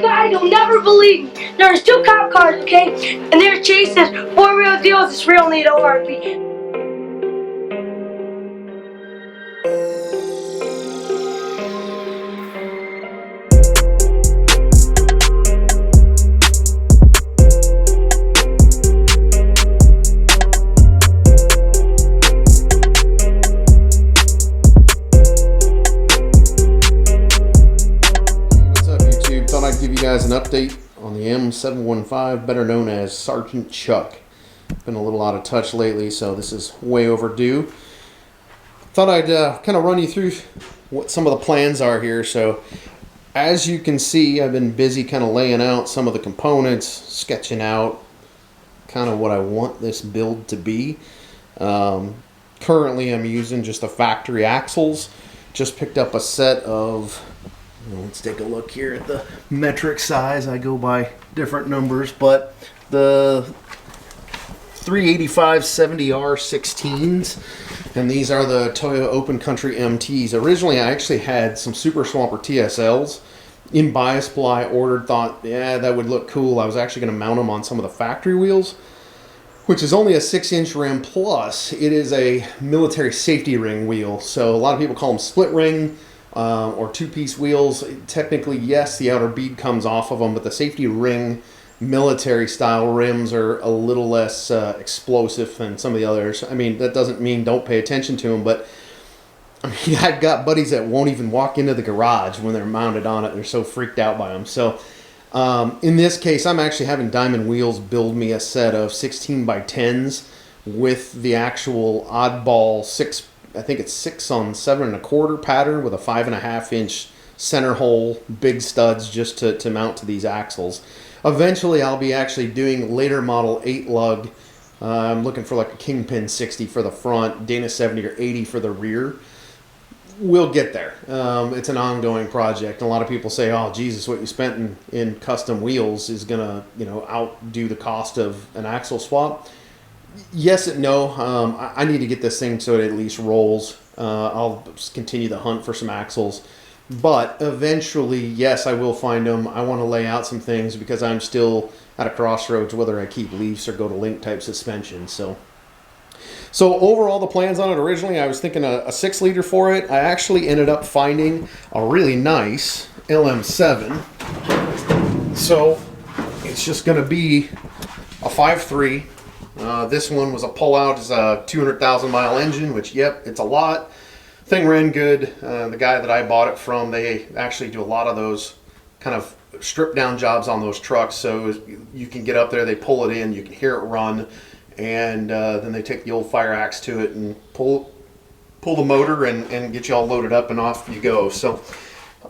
guys will never believe me. There's two cop cars, okay? And they're chasing this four-wheel deal with this real neat ORV. Give you guys an update on the M715, better known as SGT Chuck. Been a little out of touch lately, so this is way overdue. Thought I'd kind of run you through what some of the plans are here. So as you can see, I've been busy kind of laying out some of the components, sketching out kind of what I want this build to be. Currently I'm using just the factory axles. Just picked up a set of, let's take a look here at the metric size. I go by different numbers, but the 385/70R 16s, and these are the Toyo Open Country MTs. Originally, I actually had some Super Swamper TSLs in bias ply ordered. Thought, yeah, that would look cool. I was actually going to mount them on some of the factory wheels, which is only a 6-inch rim, plus it is a military safety ring wheel. So a lot of people call them split ring. Or two-piece wheels. Technically, yes, the outer bead comes off of them, but the safety ring military-style rims are a little less explosive than some of the others. I mean, that doesn't mean don't pay attention to them, but I mean, I've got buddies that won't even walk into the garage when they're mounted on it. They're so freaked out by them. So in this case, I'm actually having Diamond Wheels build me a set of 16x10s with the actual oddball 6. I think it's 6 on 7 1/4 pattern with a 5.5-inch center hole, big studs just to mount to these axles. Eventually, I'll be actually doing later model 8 lug. I'm looking for like a Kingpin 60 for the front, Dana 70 or 80 for the rear. We'll get there. It's an ongoing project. A lot of people say, "Oh, Jesus, what you spent in custom wheels is gonna, outdo the cost of an axle swap." Yes and no. I need to get this thing so it at least rolls. I'll just continue the hunt for some axles. But eventually, yes, I will find them. I want to lay out some things because I'm still at a crossroads whether I keep leafs or go to link type suspension. So overall, the plans on it originally, I was thinking a 6-liter for it. I actually ended up finding a really nice LM7. So it's just going to be a 5.3. This one was a pull-out. It's a 200,000 mile engine, which, yep, it's a lot. Thing ran good. The guy that I bought it from, they actually do a lot of those kind of strip-down jobs on those trucks. So you can get up there, they pull it in, you can hear it run, and then they take the old fire axe to it and pull the motor and get you all loaded up and off you go. So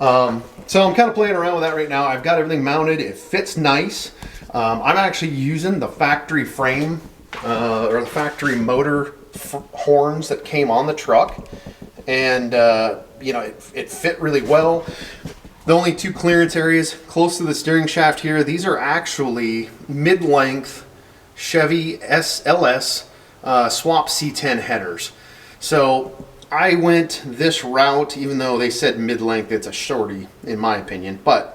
I'm kind of playing around with that right now. I've got everything mounted. It fits nice. I'm actually using the factory frame or the factory motor horns that came on the truck, and it fit really well. The only two clearance areas close to the steering shaft here, these are actually mid-length Chevy SLS swap C10 headers. So I went this route, even though they said mid-length, it's a shorty in my opinion, but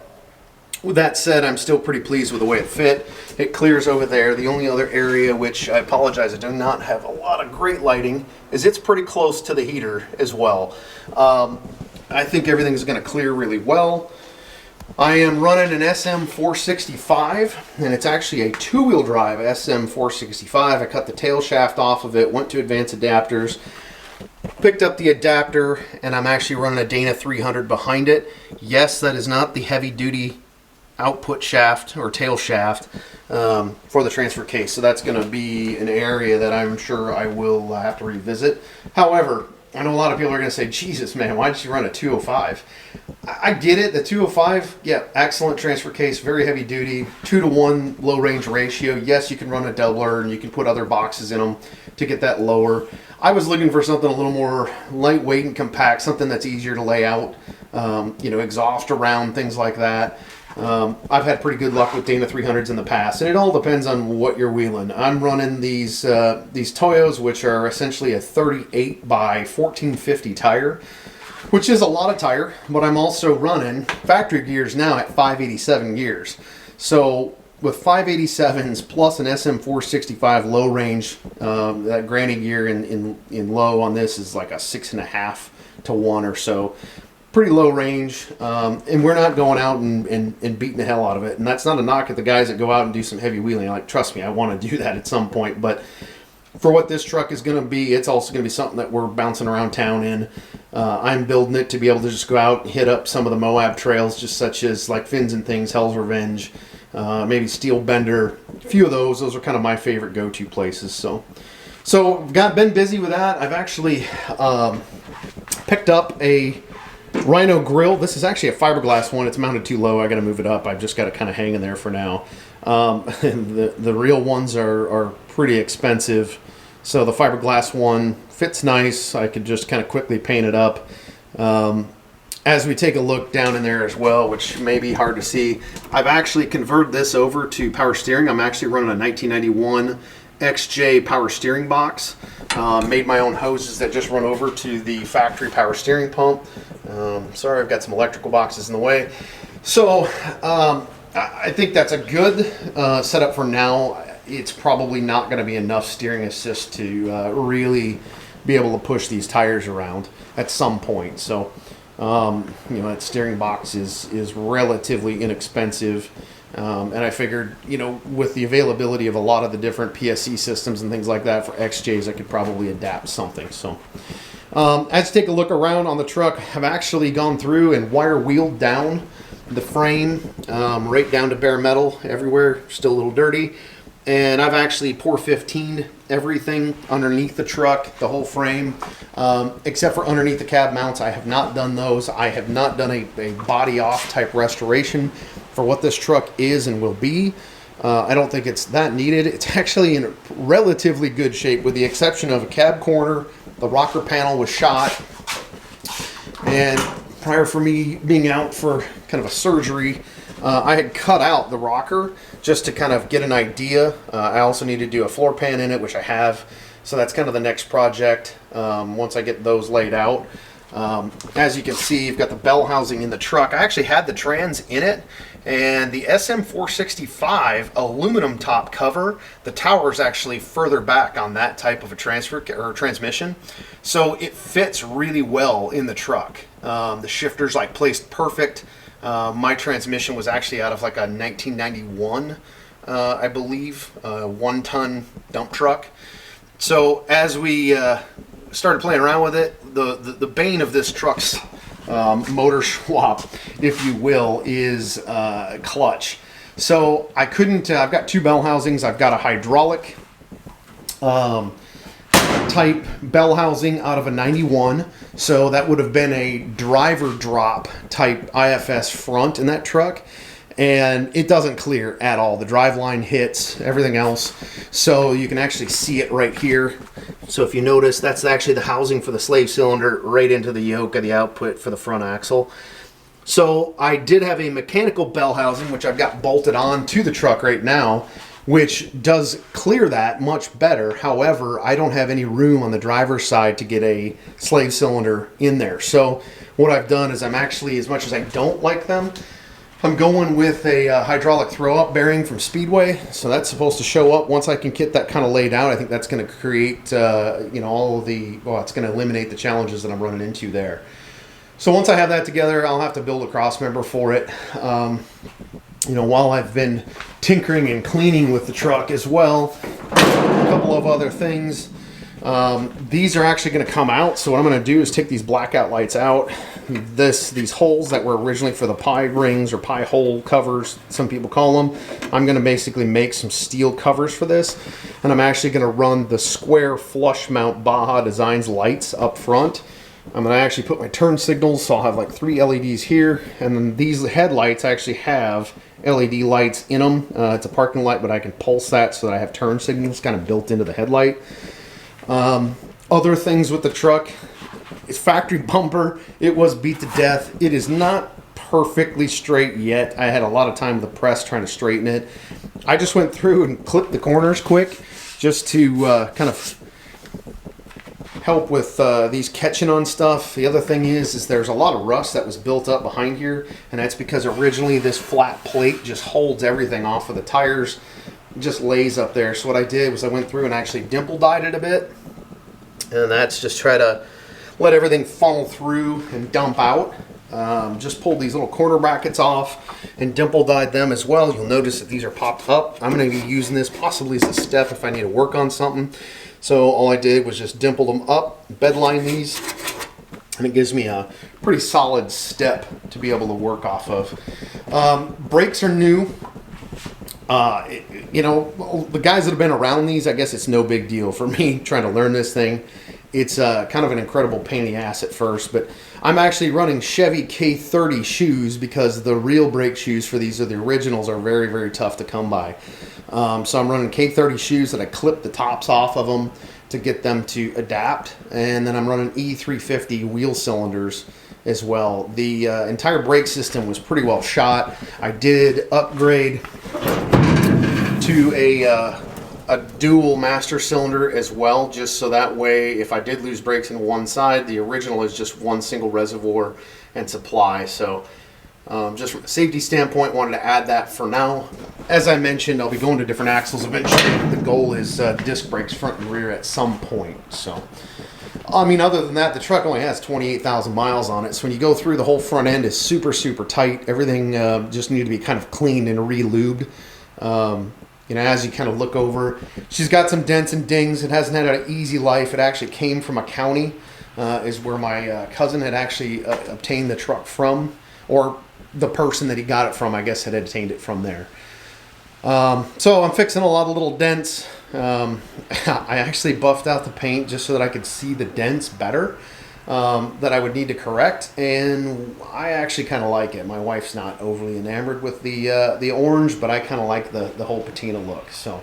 with that said, I'm still pretty pleased with the way it fit. It clears over there. The only other area, which I apologize, I do not have a lot of great lighting, is it's pretty close to the heater as well. I think everything's going to clear really well. I am running an SM465, and it's actually a 2-wheel drive SM465. I cut the tail shaft off of it, went to Advanced Adapters, picked up the adapter, and I'm actually running a Dana 300 behind it. Yes, that is not the heavy-duty output shaft or tail shaft for the transfer case, so that's going to be an area that I'm sure I will have to revisit. However, I know a lot of people are going to say, Jesus, man, why did you run a 205? I get it. The 205, yeah, excellent transfer case, very heavy duty, 2-to-1 low range ratio. Yes, you can run a doubler and you can put other boxes in them to get that lower. I was looking for something a little more lightweight and compact, something that's easier to lay out, exhaust around, things like that. I've had pretty good luck with Dana 300s in the past, and it all depends on what you're wheeling. I'm running these Toyos, which are essentially a 38 by 1450 tire. which is a lot of tire, but I'm also running factory gears now at 587 gears. So with 587s plus an SM465 low range, that granny gear in low on this is like a 6.5 to 1 or so. Pretty low range, and we're not going out and beating the hell out of it. And that's not a knock at the guys that go out and do some heavy wheeling. Like, trust me, I want to do that at some point. But for what this truck is going to be, it's also going to be something that we're bouncing around town in. I'm building it to be able to just go out and hit up some of the Moab trails, just such as like Fins and Things, Hell's Revenge, maybe Steel Bender. A few of those are kind of my favorite go-to places. So been busy with that. I've actually picked up a Rhino grill. This is actually a fiberglass one. It's mounted too low. I got to move it up. I've just got it kind of hanging there for now. The real ones are pretty expensive. So the fiberglass one fits nice. I could just kind of quickly paint it up. As we take a look down in there as well, which may be hard to see, I've actually converted this over to power steering. I'm actually running a 1991 XJ power steering box. Made my own hoses that just run over to the factory power steering pump. Sorry, I've got some electrical boxes in the way. So I think that's a good setup for now. It's probably not going to be enough steering assist to really be able to push these tires around at some point. So that steering box is relatively inexpensive. And I figured, with the availability of a lot of the different PSC systems and things like that for XJs, I could probably adapt something. So as you take a look around on the truck, I've actually gone through and wire wheeled down the frame right down to bare metal everywhere, still a little dirty. And I've actually pour 15'd everything underneath the truck, the whole frame, except for underneath the cab mounts. I have not done those. I have not done a body off type restoration for what this truck is and will be. I don't think it's that needed. It's actually in relatively good shape with the exception of a cab corner. The rocker panel was shot. And prior for me being out for kind of a surgery, I had cut out the rocker just to kind of get an idea. I also need to do a floor pan in it, which I have. So that's kind of the next project once I get those laid out. As you can see, you've got the bell housing in the truck. I actually had the trans in it, and the SM465 aluminum top cover, the tower is actually further back on that type of a transmission. So it fits really well in the truck. The shifter's like placed perfect. My transmission was actually out of like a 1991, I believe, 1-ton dump truck. So as we started playing around with it, the bane of this truck's motor swap, if you will, is clutch. So I couldn't, I've got two bell housings. I've got a hydraulic type bell housing out of a 91. So that would have been a driver drop type IFS front in that truck. And it doesn't clear at all. The drive line hits, everything else. So you can actually see it right here. So if you notice, that's actually the housing for the slave cylinder right into the yoke of the output for the front axle. So I did have a mechanical bell housing, which I've got bolted on to the truck right now, which does clear that much better. However, I don't have any room on the driver's side to get a slave cylinder in there. So what I've done is I'm actually, as much as I don't like them, I'm going with a hydraulic throw-up bearing from Speedway. So that's supposed to show up once I can get that kind of laid out. I think that's going to create, all of the, it's going to eliminate the challenges that I'm running into there. So once I have that together, I'll have to build a cross member for it. While I've been tinkering and cleaning with the truck as well, a couple of other things. These are actually going to come out. So what I'm going to do is take these blackout lights out. These holes that were originally for the pie rings or pie hole covers, some people call them. I'm going to basically make some steel covers for this. And I'm actually going to run the square flush mount Baja Designs lights up front. I'm going to actually put my turn signals. So I'll have like 3 LEDs here. And then these headlights actually have LED lights in them. It's a parking light, but I can pulse that so that I have turn signals kind of built into the headlight. Other things with the truck, it's factory bumper. It was beat to death. It is not perfectly straight yet. I had a lot of time with the press trying to straighten it. I just went through and clipped the corners quick just to kind of help with these catching on stuff. The other thing is there's a lot of rust that was built up behind here, and that's because originally this flat plate just holds everything off of the tires. It just lays up there. So what I did was I went through and actually dimple dyed it a bit, and that's just try to let everything funnel through and dump out. Just pulled these little corner brackets off and dimple dyed them as well. You'll notice that these are popped up. I'm going to be using this possibly as a step if I need to work on something. So all I did was just dimple them up, bedline these, and it gives me a pretty solid step to be able to work off of. Brakes are new. You know, the guys that have been around these, I guess it's no big deal. For me, trying to learn this thing, it's kind of an incredible pain in the ass at first, but I'm actually running Chevy K30 shoes because the real brake shoes for these, are the originals, are very, very tough to come by. So I'm running K30 shoes that I clip the tops off of them to get them to adapt, and then I'm running E350 wheel cylinders as well. The entire brake system was pretty well shot. I did upgrade to a dual master cylinder as well, just so that way if I did lose brakes in one side, the original is just one single reservoir and supply. So just from a safety standpoint, wanted to add that for now. As I mentioned, I'll be going to different axles eventually. The goal is disc brakes front and rear at some point. So I mean, other than that, the truck only has 28,000 miles on it. So when you go through, the whole front end is super, super tight. Everything just needed to be kind of cleaned and re-lubed. You know, as you kind of look over, she's got some dents and dings. It hasn't had an easy life. It actually came from a county, is where my cousin had actually obtained the truck from, or the person that he got it from, I guess, had obtained it from there. So I'm fixing a lot of little dents. I actually buffed out the paint just so that I could see the dents better, that I would need to correct, and I actually kind of like it. My wife's not overly enamored with the orange, but I kind of like the whole patina look. So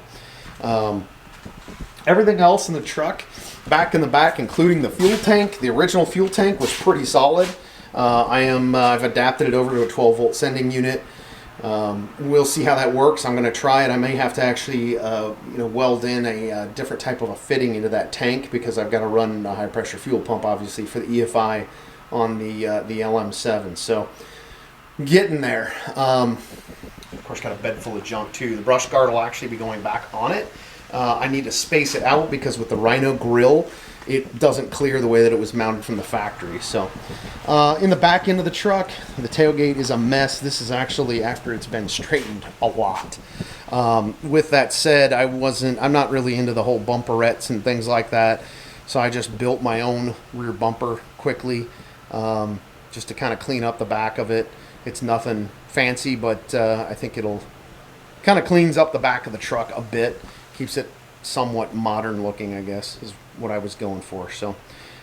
everything else in the truck, back in the back, including the fuel tank, the original fuel tank was pretty solid. I've adapted it over to a 12-volt sending unit. We'll see how that works. I'm going to try it. I may have to actually weld in a different type of a fitting into that tank, because I've got to run a high pressure fuel pump, obviously, for the EFI on the LM7. So getting there. Of course, got a bed full of junk too. The brush guard will actually be going back on it. I need to space it out because with the Rhino grill, it doesn't clear the way that it was mounted from the factory. So in the back end of the truck, the tailgate is a mess. This is actually after it's been straightened a lot. With that said, I'm not really into the whole bumperettes and things like that. So I just built my own rear bumper quickly, just to kind of clean up the back of it. It's nothing fancy, but I think it'll kind of cleans up the back of the truck a bit. Keeps it somewhat modern looking, I guess, is what I was going for. So,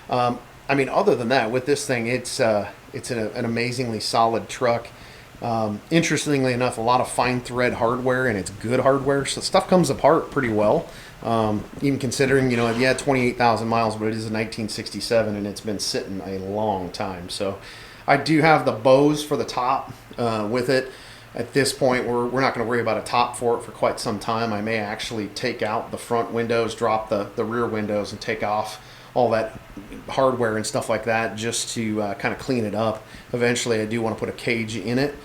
I mean, other than that, with this thing, it's an amazingly solid truck. Interestingly enough, a lot of fine thread hardware, and it's good hardware, so stuff comes apart pretty well. Even considering, yeah, 28,000 miles, but it is a 1967, and it's been sitting a long time. So I do have the bows for the top with it. At this point, we're not going to worry about a top for it for quite some time. I may actually take out the front windows, drop the rear windows, and take off all that hardware and stuff like that, just to kind of clean it up. Eventually, I do want to put a cage in it.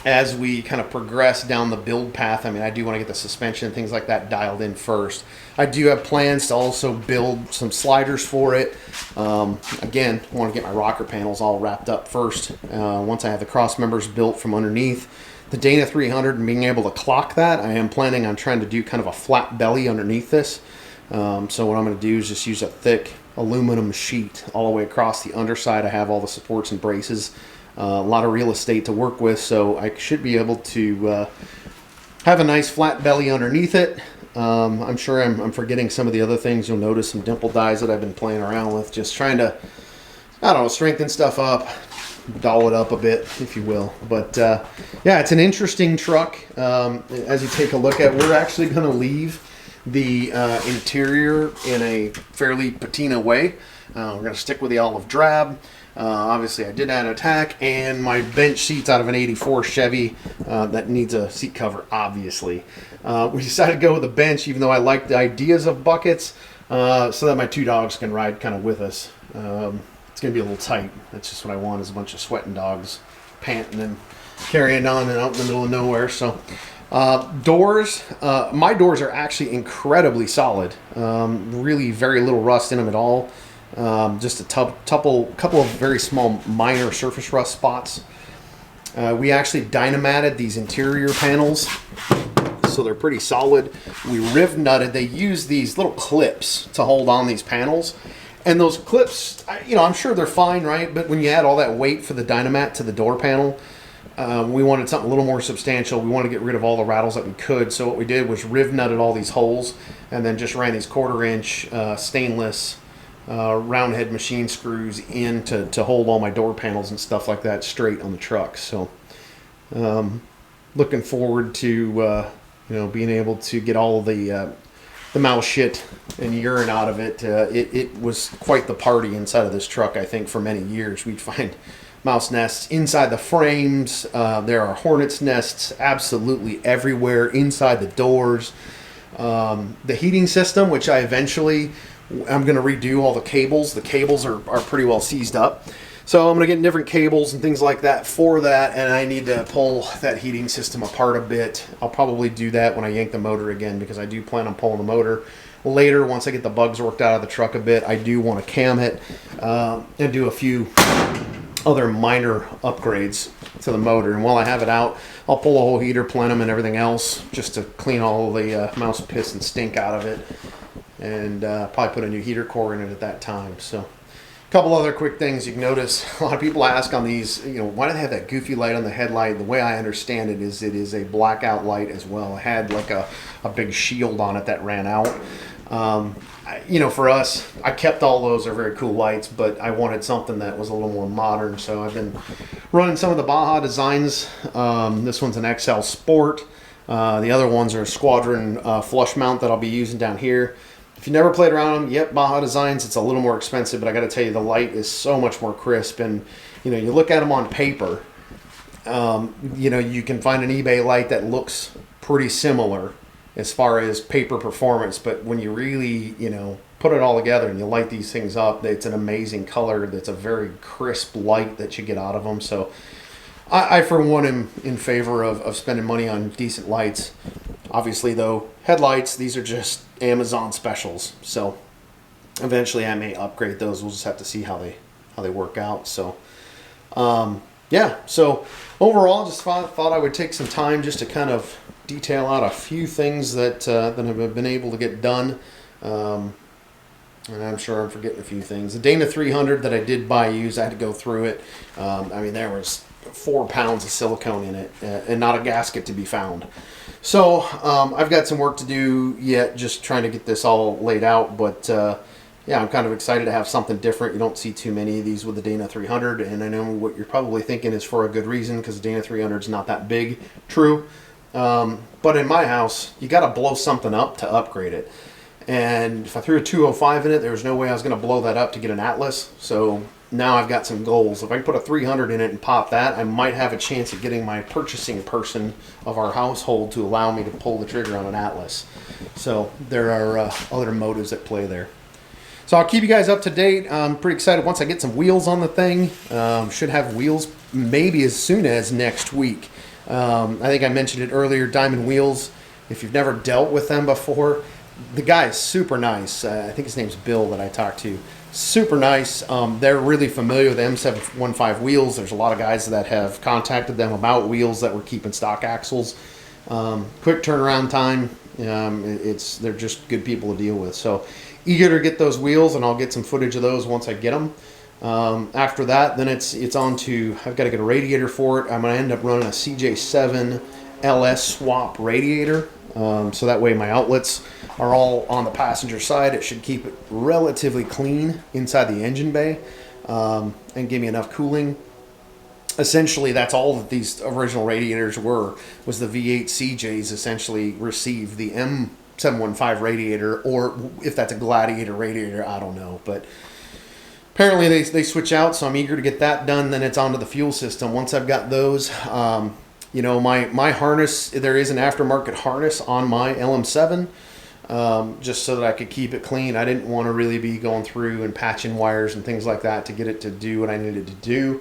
As we kind of progress down the build path, I mean, I do want to get the suspension and things like that dialed in first. I do have plans to also build some sliders for it. Again, I want to get my rocker panels all wrapped up first. Once I have the cross members built from underneath the Dana 300 and being able to clock that, I am planning on trying to do kind of a flat belly underneath this. So what I'm going to do is just use a thick aluminum sheet all the way across the underside. I have all the supports and braces. A lot of real estate to work with, so I should be able to have a nice flat belly underneath it. I'm sure I'm forgetting some of the other things. You'll notice some dimple dyes that I've been playing around with, just trying to, I don't know, strengthen stuff up, doll it up a bit, if you will. But yeah, it's an interesting truck. As you take a look at, we're actually going to leave the interior in a fairly patina way. We're going to stick with the olive drab. Obviously, I did add a tack, and my bench seat's out of an 84 Chevy that needs a seat cover, obviously. We decided to go with a bench, even though I like the ideas of buckets. so that my 2 dogs can ride kind of with us. It's going to be a little tight. That's just what I want, is a bunch of sweating dogs panting and carrying on and out in the middle of nowhere. So doors, my doors are actually incredibly solid. Really very little rust in them at all. Just a couple of very small minor surface rust spots. We actually dynamatted these interior panels, so they're pretty solid. We riv nutted. They use these little clips to hold on these panels, and those clips, I'm sure they're fine, right? But when you add all that weight for the dynamat to the door panel, we wanted something a little more substantial. We wanted to get rid of all the rattles that we could. So what we did was riv nutted all these holes, and then just ran these 1/4 inch stainless round head machine screws in to hold all my door panels and stuff like that straight on the truck. So looking forward to being able to get all of the mouse shit and urine out of it. It was quite the party inside of this truck. I think for many years we'd find mouse nests inside the frames. There are hornets nests absolutely everywhere inside the doors. The heating system, which I'm going to redo all the cables. The cables are pretty well seized up. So I'm going to get different cables and things like that for that, and I need to pull that heating system apart a bit. I'll probably do that when I yank the motor again, because I do plan on pulling the motor later once I get the bugs worked out of the truck a bit. I do want to cam it and do a few other minor upgrades to the motor. And while I have it out, I'll pull the whole heater plenum and everything else just to clean all the mouse piss and stink out of it, and probably put a new heater core in it at that time. So a couple other quick things you can notice. A lot of people ask on these, why do they have that goofy light on the headlight? The way I understand it is a blackout light as well. It had like a big shield on it that ran out. For us, I kept all those. They're very cool lights, but I wanted something that was a little more modern. So I've been running some of the Baja designs. This one's an XL Sport. The other ones are a Squadron flush mount that I'll be using down here. If you never played around them, yep, Baja Designs, it's a little more expensive, but I got to tell you, the light is so much more crisp. And, you look at them on paper, you can find an eBay light that looks pretty similar as far as paper performance. But when you really, put it all together and you light these things up, it's an amazing color. That's a very crisp light that you get out of them. So I for one, am in favor of spending money on decent lights. Obviously, though, headlights, these are just Amazon specials. So eventually I may upgrade those. We'll just have to see how they work out. So, So overall, just thought I would take some time just to kind of detail out a few things that have been able to get done. And I'm sure I'm forgetting a few things. The Dana 300 that I did buy used, I had to go through it. There was 4 pounds of silicone in it and not a gasket to be found. So I've got some work to do yet, just trying to get this all laid out. But I'm kind of excited to have something different. You don't see too many of these with the Dana 300, and I know what you're probably thinking is for a good reason, because the Dana 300 is not that big. True. But in my house, you got to blow something up to upgrade it. And if I threw a 205 in it, there was no way I was going to blow that up to get an Atlas. So now I've got some goals. If I can put a 300 in it and pop that, I might have a chance at getting my purchasing person of our household to allow me to pull the trigger on an Atlas. So there are other motives at play there. So I'll keep you guys up to date. I'm pretty excited once I get some wheels on the thing. Should have wheels maybe as soon as next week. I think I mentioned it earlier, Diamond Wheels. If you've never dealt with them before, the guy is super nice. I think his name's Bill that I talked to. Super nice. They're really familiar with M715 wheels. There's a lot of guys that have contacted them about wheels that were keeping stock axles. Quick turnaround time. They're just good people to deal with. So eager to get those wheels, and I'll get some footage of those once I get them. After that, then it's on to, I've got to get a radiator for it. I'm going to end up running a CJ7 LS swap radiator. So that way my outlets are all on the passenger side. It should keep it relatively clean inside the engine bay and give me enough cooling. Essentially, that's all that these original radiators was the V8 CJs essentially received the M715 radiator, or if that's a Gladiator radiator, I don't know. But apparently they switch out, so I'm eager to get that done. Then it's onto the fuel system. Once I've got those, my harness, there is an aftermarket harness on my LM7. just so that I could keep it clean. I didn't want to really be going through and patching wires and things like that to get it to do what I needed to do.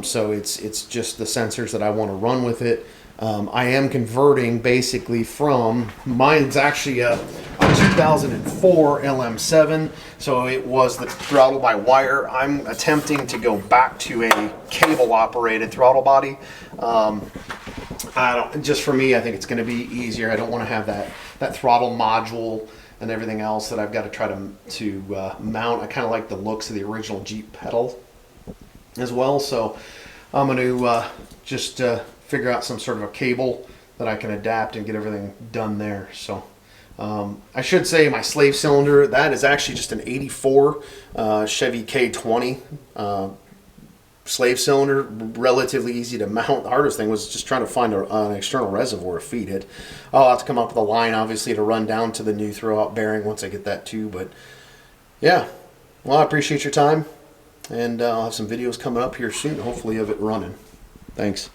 So it's just the sensors that I want to run with it. I am converting basically from, mine's actually a 2004 LM7, so it was the throttle by wire. I'm attempting to go back to a cable operated throttle body. Just for me, I think it's going to be easier. I don't want to have that throttle module and everything else that I've got to try to mount. I kind of like the looks of the original Jeep pedal as well, so I'm going to just figure out some sort of a cable that I can adapt and get everything done there. So I should say my slave cylinder, that is actually just an 84 Chevy K20 slave cylinder, relatively easy to mount. The hardest thing was just trying to find an external reservoir to feed it. I'll have to come up with a line, obviously, to run down to the new throwout bearing once I get that too. But yeah, well, I appreciate your time, and I'll have some videos coming up here soon, hopefully, of it running. Thanks.